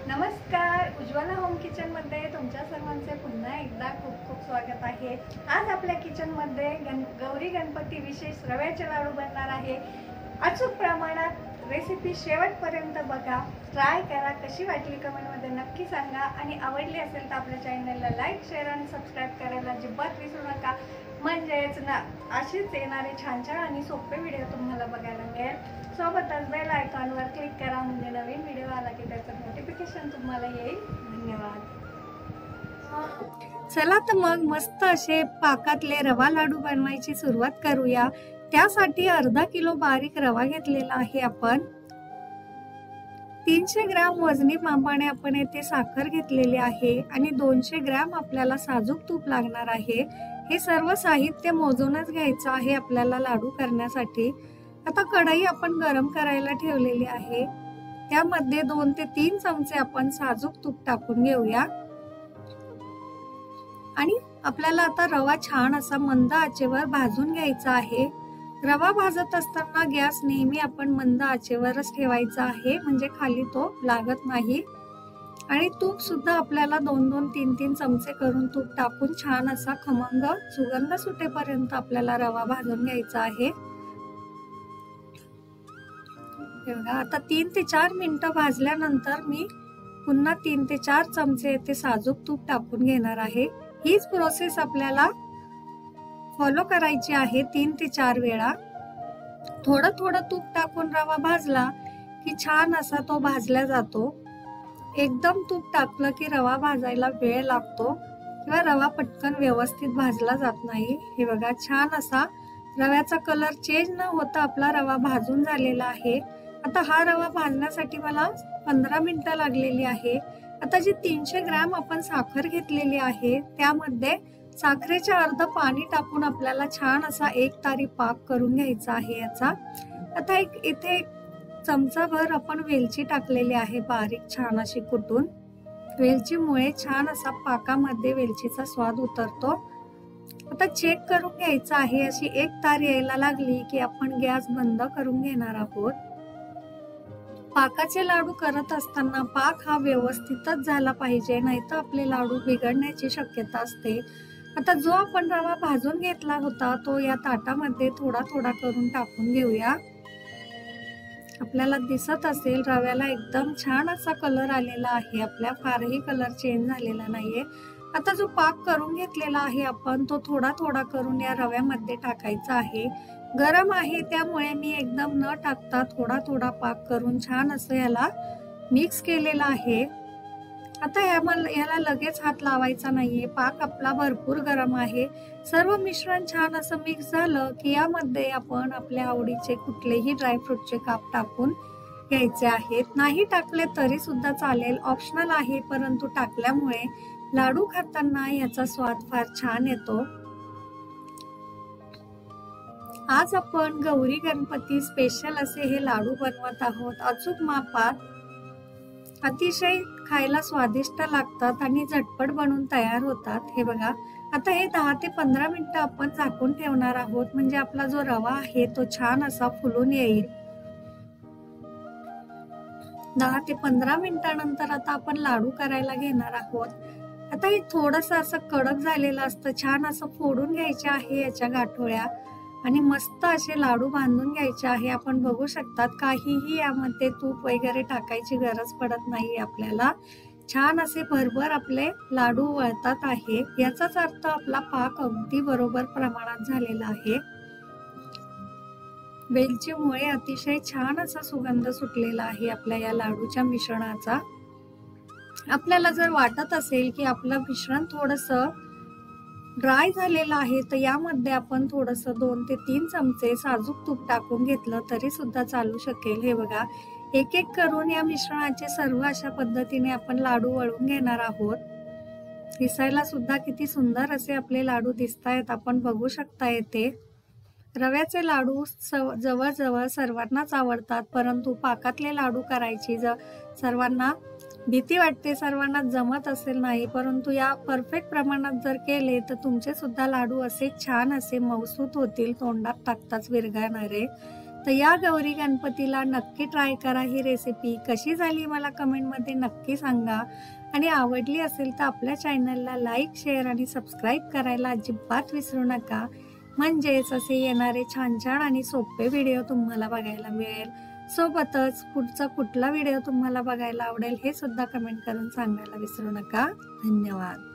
नमस्कार, Ujjwala home kitchen मध्ये तुमच्या सर्वांचे पुन्हा एकदा खूप खूप स्वागत आहे। आज आपल्या किचन मध्ये गौरी गणपती विशेष रव्याचे लाडू बनणार आहे। अचूक प्रमाणात रेसिपी शेवटपर्यंत बघा, ट्राय करा, कशी वाटली कमेंट मध्ये नक्की सांगा आणि आवडली असेल तर आपल्या चॅनलला लाईक, शेअर आणि सबस्क्राइब करायला अजिबात विसरू नका। म्हणजेच ना अशीच येणारे छान छान आणि सोपे व्हिडिओ तुम्हाला बघायला मिळेल। सोबतच बेल आयकॉनवर क्लिक करा म्हणजे नवीन व्हिडिओ आला की त्याचं नोटिफिकेशन तुम्हाला येईल। धन्यवाद। चला तर मग मस्त असे पाकातले रवा लाडू बनवायची सुरुवात करूया। त्यासाठी अर्धा किलो बारीक रवा घेतलेला आहे आपण। 300 ग्रॅम वजनी मापाने आपण येथे साखर घेतलेली आहे आणि 200 ग्रॅम आपल्याला साजूक तूप लागणार आहे। हे सर्व साहित्य मोजूनच घ्यायचं आहे आपल्याला लाडू करण्यासाठी। आता कढई आपण गरम करायला ठेवलेली आहे, त्यामध्ये 2 ते 3 चमचे आपण साजूक तूप टाकून घेऊया आणि आपल्याला आता रवा छान असा मंद आचेवर भाजून घ्यायचा आहे। रवा भाजत असताना गॅस नेहमी आपण मंद आचेवरच ठेवायचा आहे म्हणजे खाली तो लागत नाही। आणि तूप सुद्धा आपल्याला 2-2, 3-3 चमचे करून तूप टाकून छान असा खमंग सुगंध सुटेपर्यंत आपल्याला रवा भाजून घ्यायचा आहे। आता 3 ते 4 मिनिटं भाजल्यानंतर मी पुन्हा 3 ते 4 चमचे येथे साजूक तूप टाकून घेणार आहे। हीच प्रोसेस आपल्याला फॉलो करायची आहे 3 ते 4 वेळा। थोडं थोडं तूप टाकून रवा भाजला की छान असा तो भाजला जातो। एकदम तूप टाकलं की रवा भाजायला वेळ लागतो किंवा रवा पटकन व्यवस्थित भाजला जात नाही। हे बघा, छान असा रव्याचा कलर चेंज न होता आपला रवा भाजून झालेला आहे। आता हा रवा भाजण्यासाठी मला 15 मिनिटं लागलेली आहे। आता जी 300 ग्रॅम आपण साखर घेतलेली आहे त्यामध्ये साखरेच्या अर्ध पाणी टाकून आपल्याला छान असा एक तारी पाक करून घ्यायचा आहे याचा। आता इथे चमचाभर आपण वेलची टाकलेली आहे बारीक छान अशी कुटून। वेलचीमुळे छान असा पाकामध्ये वेलचीचा स्वाद उतरतो। आता चेक करून घ्यायचं आहे, अशी एक तार यायला लागली की आपण गॅस बंद करून घेणार आहोत। पाकाचे लाडू करत असताना पाक हा व्यवस्थितच झाला पाहिजे, नाहीतर आपले लाडू बिघडण्याची शक्यता असते। आता जो आपण रवा भाजून घेतला होता तो या ताटामध्ये थोडा थोडा करून टाकून घेऊया। आपल्याला दिसत असेल रव्याला एकदम छान असा कलर आलेला आहे, आपल्या फारही कलर चेंज झालेला नाहीये। आता जो पाक करून घेतलेला आहे आपण तो थोडा थोडा करून या रव्यामध्ये टाकायचा आहे। गरम आहे त्यामुळे मी एकदम न टाकता थोडा थोडा पाक करून छान असं याला मिक्स केलेला आहे। आता याला लगेच हात लावायचा नाहीये, पाक आपला भरपूर गरम आहे। सर्व मिश्रण छान असं मिक्स झालं की यामध्ये आपण आपल्या आवडीचे कुठलेही ड्रायफ्रूटचे काप टाकून घ्यायचे आहेत। नाही टाकले तरी सुद्धा चालेल, ऑप्शनल आहे, परंतु टाकल्यामुळे लाडू खाताना याचा स्वाद फार छान येतो। आज आपण गौरी गणपती स्पेशल असे हे लाडू बनवत आहोत। अचूक मापात, अतिशय खायला स्वादिष्ट लागतात आणि झटपट बनून तयार होतात। हे बघा, आता हे 10 ते 15 मिनिटं आपण झाकून ठेवणार आहोत म्हणजे आपला जो रवा आहे तो छान असा फुलून येईल। 10 ते 15 मिनिटांनंतर आता आपण लाडू करायला घेणार आहोत। आता हे थोडंसं असं कडक झालेलं असतं, छान असं फोडून घ्यायचे आहे याच्या गाठोळ्या आणि मस्त असे लाडू बांधून घ्यायचे आहे। आपण बघू शकतात काहीही यामध्ये तूप वगैरे टाकायची गरज पडत नाही आपल्याला। छान असे भरभर आपले लाडू वळतात आहे, याचाच अर्थ आपला पाक अगदी बरोबर प्रमाणात झालेला आहे। वेलचीमुळे अतिशय छान असा सुगंध सुटलेला आहे आपल्या या लाडूच्या मिश्रणाचा। आपल्याला जर वाटत असेल की आपलं मिश्रण थोडंसं ड्राय झालेलं आहे तर यामध्ये आपण थोडंसं 2 ते 3 चमचे साजूक तूप टाकून घेतलं तरी सुद्धा चालू शकेल। हे बघा, एक एक करून या मिश्रणाचे सर्व अशा पद्धतीने आपण लाडू वळून घेणार आहोत. दिसायला सुद्धा किती सुंदर असे आपले लाडू दिसतायत, आपण बघू शकता येते. रव्याचे लाडू जवळजवळ सर्वांनाच आवडतात, परंतु पाकातले लाडू करायची सर्वांना भीती वाटते, सर्वांना जमत असेल नाही. परंतु या परफेक्ट प्रमाणात जर केले तर तुमचे सुद्धा लाडू असे छान असे मऊसूत होतील, तोंडात टाकताच विरघळणारे. तर या गौरी गणपतीला नक्की ट्राय करा ही रेसिपी. कशी झाली मला कमेंटमध्ये नक्की सांगा. आणि आवडली असेल तर आपल्या चॅनलला लाईक, शेअर आणि सबस्क्राईब करायला अजिबात विसरू नका. म्हणजेच असे येणारे छान छान आणि सोपे व्हिडिओ तुम्हाला बघायला मिळेल. सोबतच पुढचा कुठला व्हिडिओ तुम्हाला बघायला आवडेल हे सुद्धा कमेंट करून सांगायला विसरू नका. धन्यवाद.